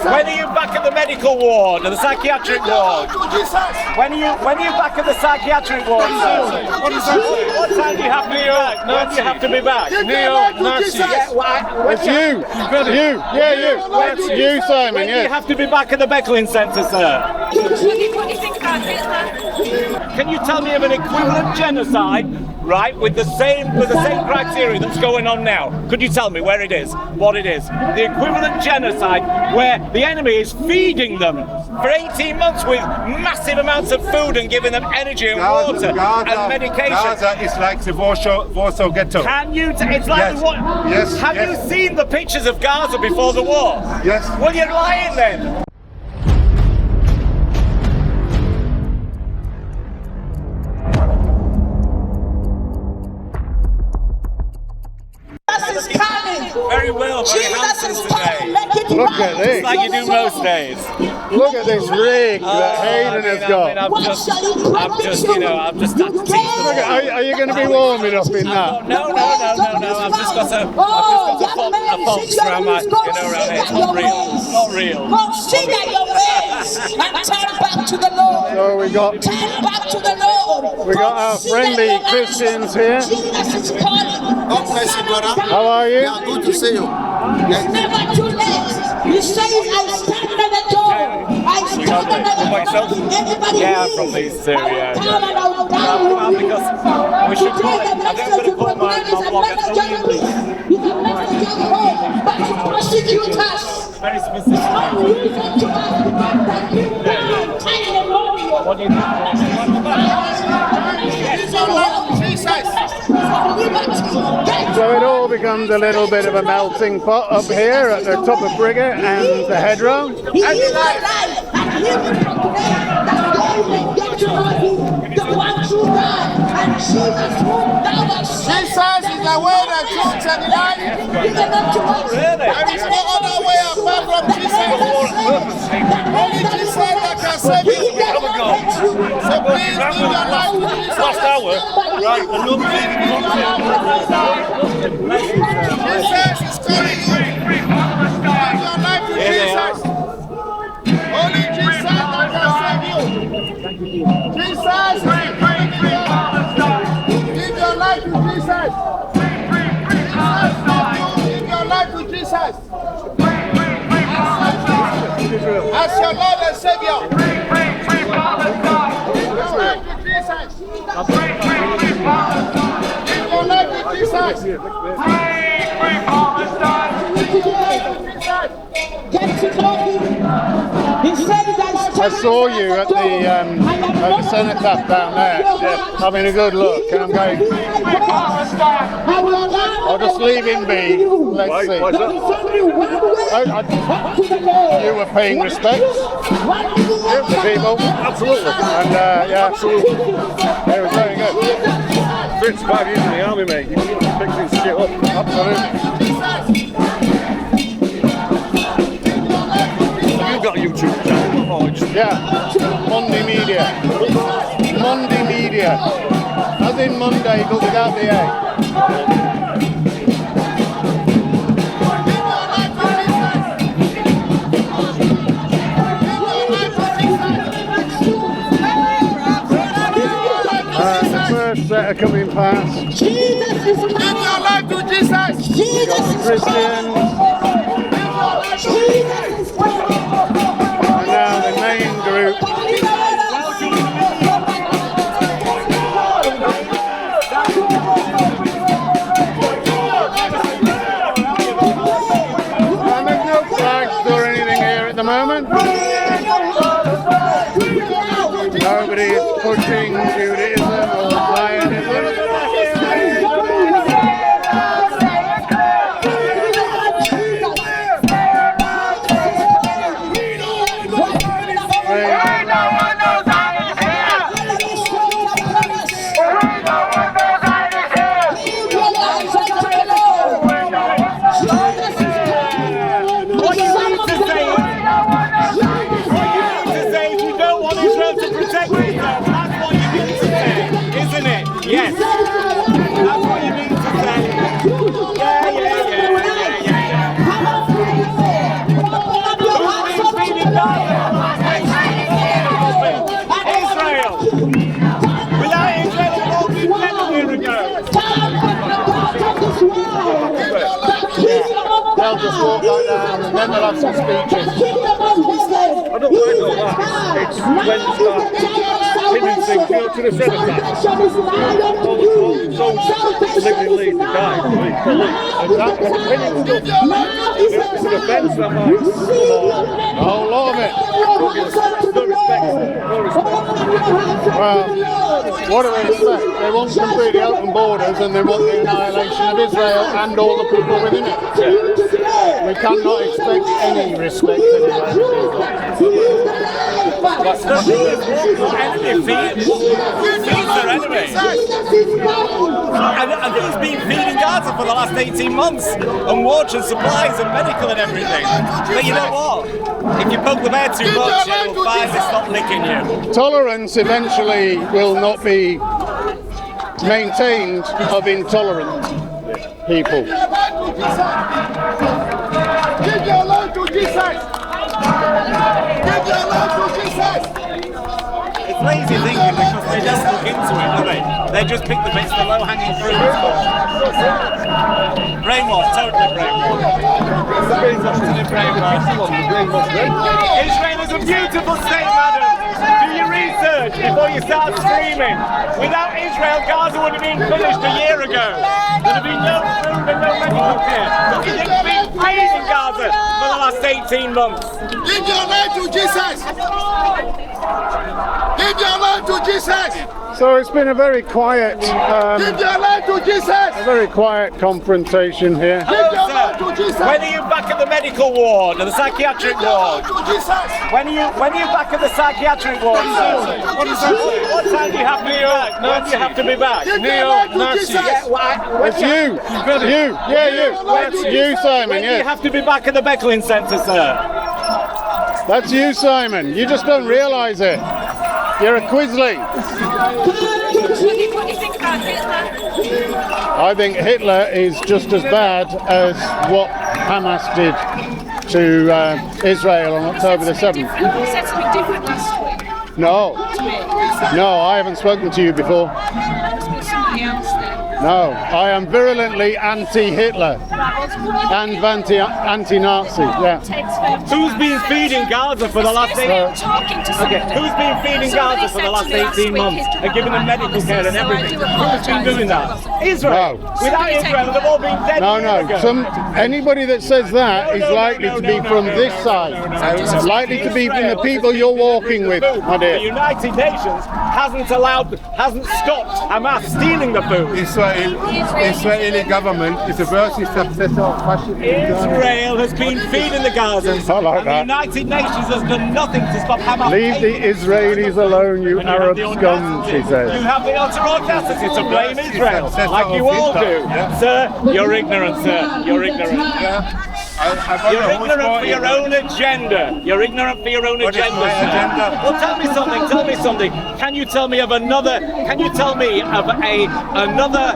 When are you back at the medical ward or the psychiatric ward? When are you back at the psychiatric ward, sir? What time do you have to be back? When do you have to be back? Neo-Nazis. It's you. You. Yeah, you. That's you, Simon. When do you Yeah. have to be back at the Beckling Centre, sir? Can you tell me of an equivalent genocide, right, with the same criteria that's going on now? Could you tell me where it is, what it is? The equivalent genocide where the enemy is feeding them for 18 months with massive amounts of food and giving them energy and water and medication. Gaza is like the Warsaw Ghetto. Can you? It's like Yes. what? Yes, Have yes. you seen the pictures of Gaza before the war? Yes. Well, you're lying then. Very well, very handsome today. Look at this. It's like you do most days. Look at this rig that Hayden has got. I'm just at teeth. Are you going to be warming up in that? No. I've just got a box around my, around here. It's not real. Not real. Go sit at your ways and turn back to the Lord. So we got Turn back to the Lord. We got our friendly Christians here. Jesus is calling. God bless you, brother. How are you? Yeah, good to see you. It's never too late. He says, I stand at the door. I stand at the door. Everybody Yeah, I'm from these two, yeah. Because we should call it, I think I'm going to call my blog a You can message your home, but you prosecute us. very specific. What do you So it all becomes a little bit of a melting pot up here at the top of Briggate and The Headrow. He is alive, and he will proclaim that they will get to know him, the one true God, and Jesus whom thou hast sent. Jesus is the way, the truth, and the life. You cannot to us. There is no other way apart from Jesus. Only Jesus that can save you. So please live your life with Jesus. Last hour, right, another thing. Jesus is calling you. Live your life with Jesus. Only Jesus that can save you. Jesus is calling you. Live your life with Jesus. Live your life with Jesus. As your Lord and Savior. Live your life with Jesus. Live your life with Jesus. Get to know him. He said that I saw you at the cenotaph down there, having a good look, and I'm going, I'll just leave him be. Let's see. You were paying respect to people. Absolutely. And yeah, absolutely. It was very good. 35 years in the army, mate. You need to pick this shit up. Absolutely. You've got a YouTube channel. Oh, it's Yeah. Monday Media. Monday Media. As in Monday, but without the A. The first set are coming past. Jesus is Give your life to Jesus. Jesus is Christians. Jesus is And now the main group. And there's no flags or anything here at the moment. Nobody is pushing Judaism or Zionism. What you need to say is you don't want Israel to protect itself. That's what you need to say, isn't it? Yes. down, and then they'll have some speeches. I don't mind all that. It's when you start pinning things, you know, to the centre back. All soldiers living in Leeds, they died. Exactly. Pinning stuff. It's an offence, that man. Come on. A whole lot of it. No respect. No respect. Well, what do they expect? They want completely open borders and they want the annihilation of Israel and all the people within it. We cannot expect any respect anywhere. Enemy feeds their enemy. And he's been feeding Gaza for the last 18 months, and water and supplies and medical and everything. But you know what? If you poke the bear too much, it will finally stop licking you. Tolerance eventually will not be maintained of intolerant people. Give your life to Jesus! Give your life to Jesus! It's lazy thinking because they just look into it, don't they? They just pick the bits, the low-hanging fruit. Brainwash, totally brainwash. Israel is a beautiful state, madam. Do your research before you start screaming. Without Israel, Gaza would have been finished a year ago. There'd have been no food and no medical care. It's been freezing Gaza for the last 18 months. Give your life to Jesus! Give your life to Jesus! So it's been a very quiet, Give your life to Jesus! a very quiet confrontation here. Give your life to Jesus! When are you back at the medical ward or the psychiatric Give your ward? life to Jesus! When are you back at the psychiatric ward, sir? What time do you have to be back? When do you have to be back? Give your life to Jesus! It's you! That's you, Simon, When do you yes. have to be back at the Beckling Centre, sir? That's you, Simon. You just don't realise it. You're a quisling. What do you think about Hitler? I think Hitler is just as bad as what Hamas did to Israel on October the 7th. You said something different last week. No, I haven't spoken to you before. Somebody else then. No, I am virulently anti-Hitler and anti-Nazi. Yeah. Who's been feeding Gaza for the last 18 months? Okay, who's been feeding Gaza for the last 18 months and giving them medical care and everything? Who's been doing that? Israel. No. Without Israel, they've all been dead. No. Anybody that says that is likely to be from this side. It's likely to be from the people you're walking with, my The dear. United Nations hasn't stopped Hamas stealing the food. Israeli government is the worst successor of fascism. Israel has been feeding the Gazans, I like and that. the United Nations has done nothing to stop Hamas. Leave the Israelis alone, you And you have Arab the scum, she You says. have the utter audacity to blame Israel, successor like you of all do. Hitler, yeah. Sir, you're ignorant, sir. You're ignorant. You're ignorant for your own agenda. You're ignorant for your own What is agenda, my sir. agenda? Well, tell me something. Can you tell me of another? Can you tell me of another?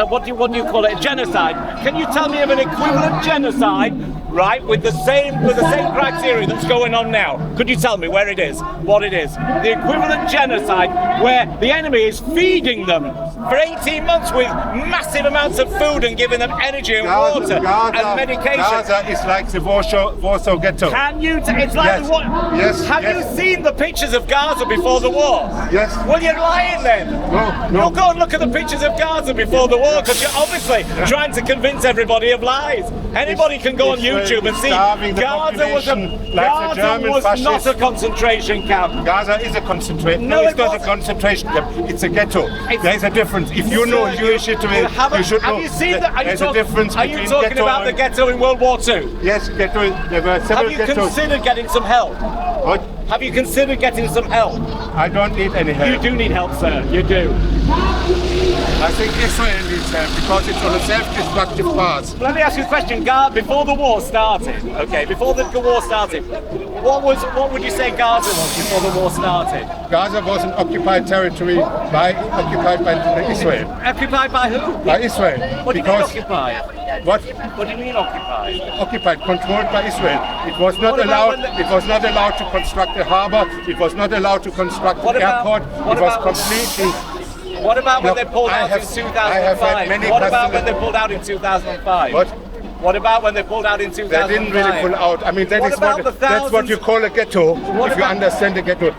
What do you call it? Genocide. Can you tell me of an equivalent genocide? Right, with the same criteria that's going on now. Could you tell me where it is, what it is? The equivalent genocide where the enemy is feeding them for 18 months with massive amounts of food and giving them energy and water and medication. Gaza is like the Warsaw Ghetto. Can you? It's like Yes. what? Yes, Have yes. you seen the pictures of Gaza before the war? Yes. Well, you're lying then. No. You'll go and look at the pictures of Gaza before the war because you're obviously trying to convince everybody of lies. Anybody can go on YouTube and see starving the Gaza was population like the German not fascists. a concentration camp. Gaza is a concentration. No, it's it not a wasn't. concentration camp. It's a ghetto. There is a difference. If you know Jewish history, you should know. Have you seen that? There's a difference Are you between talking ghetto about the and... ghetto in World War II? Yes, ghetto. There were Have several you ghettos. considered getting some help? What? Have you considered getting some help? I don't need any help. You do need help, sir. You do. I think Israel needs help because it's on a self-destructive path. Let me ask you a question, before the war started, before the war started, what would you say Gaza was before the war started? Gaza was an occupied territory occupied by Israel. Occupied by who? By Israel. What do you mean Because occupied? what? What do you mean occupied? Occupied, controlled by Israel. It was not What about allowed. when the- It was not allowed to construct a harbor. It was not allowed to construct What an about- airport. what It was about- completely. What about when Look, they pulled I out have in seen- I have had 2005? many What about when personal- they pulled out in 2005? What? What about when they pulled out in 2005? They didn't really pull out. I mean, that's what you call a ghetto. If you understand a ghetto,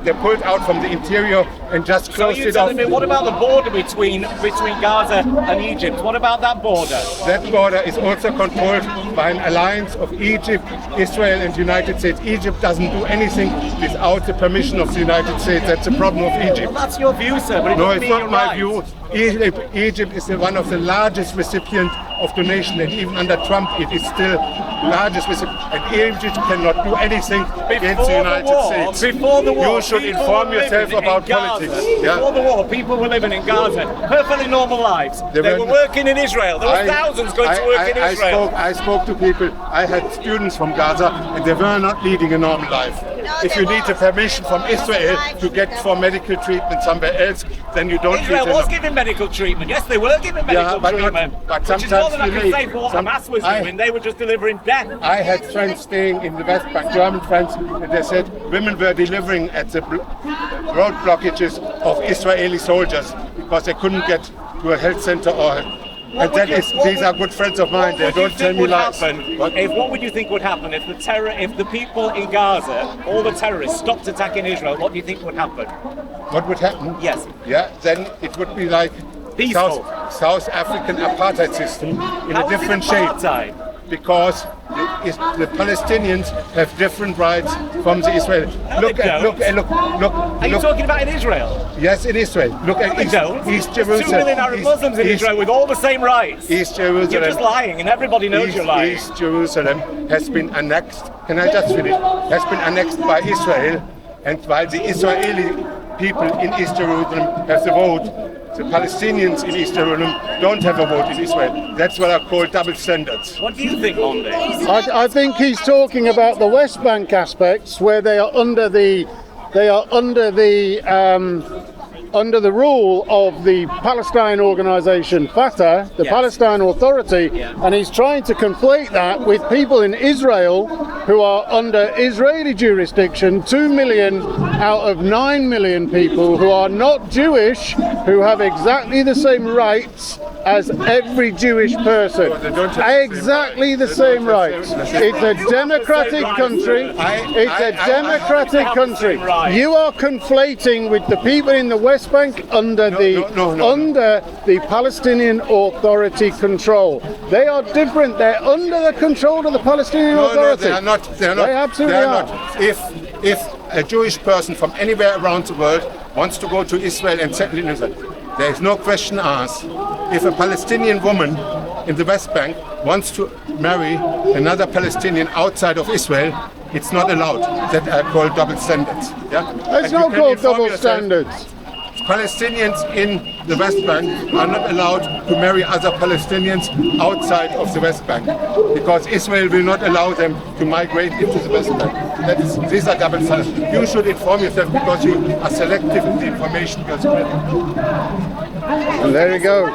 they pulled out from the interior and just closed it off. Me, what about the border between Gaza and Egypt? What about that border? That border is also controlled by an alliance of Egypt, Israel, and the United States. Egypt doesn't do anything without the permission of the United States. That's the problem of Egypt. Well, that's your view, sir. But No, it's not my view. Egypt is one of the largest recipients of donation, and even under Trump, it is still largest recipient. And Egypt cannot do anything against the United States. Before the war, you should inform yourself about politics. Before the war, people were living in Gaza, perfectly normal lives. They were working in Israel. There were thousands going to work in Israel. I spoke to people. I had students from Gaza, and they were not leading a normal life. If you need the permission from Israel to get for medical treatment somewhere else, then you don't. Israel was giving medical treatment. Yes, they were giving medical treatment. But which is more than I can say for what Hamas was doing. They were just delivering death. I had friends staying in the West Bank, German friends, and they said women were delivering at the road blockages of Israeli soldiers because they couldn't get to a health center and these are good friends of mine. They don't tell me lies. What would you think would happen if the people in Gaza, all the terrorists, stopped attacking Israel? What do you think would happen? What would happen? Yes. Yeah, then it would be like South African apartheid system in a different shape. Because the Palestinians have different rights from the Israelis. Look. Are you talking about in Israel? Yes, in Israel. Look at East Jerusalem. 2 million Arab Muslims in Israel with all the same rights. East Jerusalem. You're just lying, and everybody knows you're lying. East Jerusalem has been annexed. Can I just finish? Has been annexed by Israel, and while the Israeli people in East Jerusalem have the vote, the Palestinians in East Jerusalem don't have a vote in Israel. That's what I call double standards. What do you think, Monday? I think he's talking about the West Bank aspects where they are under the rule of the Palestine organisation Fatah, the Palestine Authority, and he's trying to conflate that with people in Israel who are under Israeli jurisdiction, 2 million out of 9 million people who are not Jewish, who have exactly the same rights as every Jewish person. Exactly the same rights. It's a democratic country. It's a democratic country. You are conflating with the people in the West Bank under the Palestinian Authority control. They are different. They're under the control of the Palestinian Authority. They are not. They absolutely are. If a Jewish person from anywhere around the world wants to go to Israel and settle in Israel, there is no question asked. If a Palestinian woman in the West Bank wants to marry another Palestinian outside of Israel, it's not allowed. That I call double standards. Yeah? It's not called double standards. Palestinians in the West Bank are not allowed to marry other Palestinians outside of the West Bank because Israel will not allow them to migrate into the West Bank. These are double standards. You should inform yourself because you are selective in the information you're spreading. And there he goes.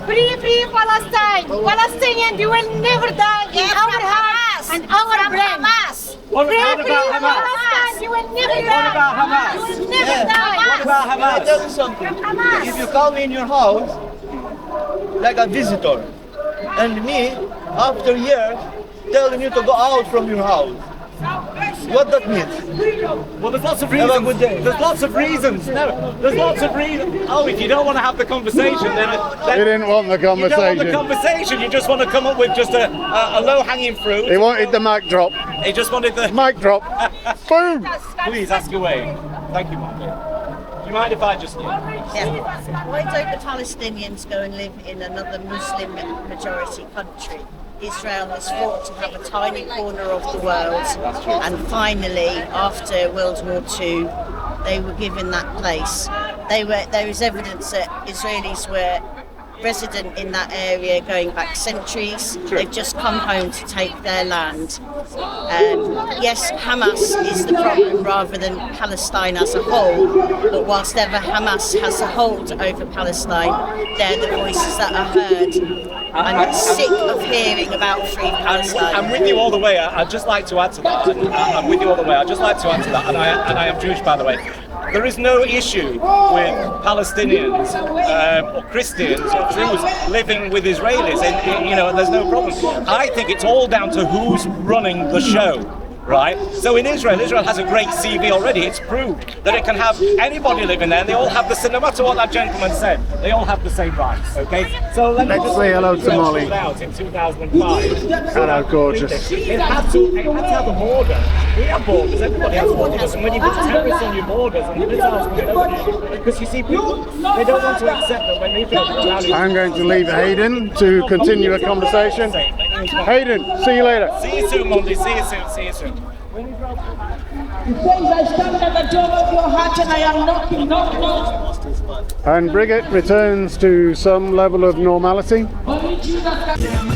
Free Palestine! Palestinians, you will never die in our hearts and our brain. What about Hamas? Palestine, you will never die. What about Hamas? You will never die. What about Hamas? I tell you something. If you come in your house like a visitor, and me, after years, telling you to go out from your house, what that means? Well, there's lots of reasons. Have a good day. There's lots of reasons. No, there's lots of reasons. Oh, if you don't want to have the conversation, then He didn't want the you don't want the conversation. conversation. You just want to come up with just a low-hanging fruit. He wanted the mic drop. He just wanted the. Mic drop. Boom. Please ask away. Thank you, Mark. Do you mind if I just? Why don't the Palestinians go and live in another Muslim majority country? Israel has fought to have a tiny corner of the world, and finally, after World War II, they were given that place. There is evidence that Israelis were resident in that area going back centuries. They've just come home to take their land. Yes, Hamas is the problem rather than Palestine as a whole, but whilst ever Hamas has a hold over Palestine, they're the voices that are heard. I'm sick of hearing about free Palestine. I'm with you all the way. I'd just like to add to that. I'm with you all the way. I'd just like to add to that. And I am Jewish, by the way. There is no issue with Palestinians or Christians or Jews living with Israelis, and there's no problem. I think it's all down to who's running the show. Right? So in Israel has a great CV already. It's proved that it can have anybody living there, and they all have the same, no matter what that gentleman said, they all have the same rights, okay? So let's say hello to Molly. Out in 2005. Hello, gorgeous. It had to have a border. We have borders, everybody has borders, and when you put terrorists on your borders, and missiles coming over, because you see, people, they don't want to accept that when Israel I'm going to leave Hayden to continue a conversation. Hayden, see you later. See you soon, Monday. See you soon. See you soon. He says, I stand at the door of your heart and I am knocking, knock, knock. And Briggate returns to some level of normality. Only Jesus can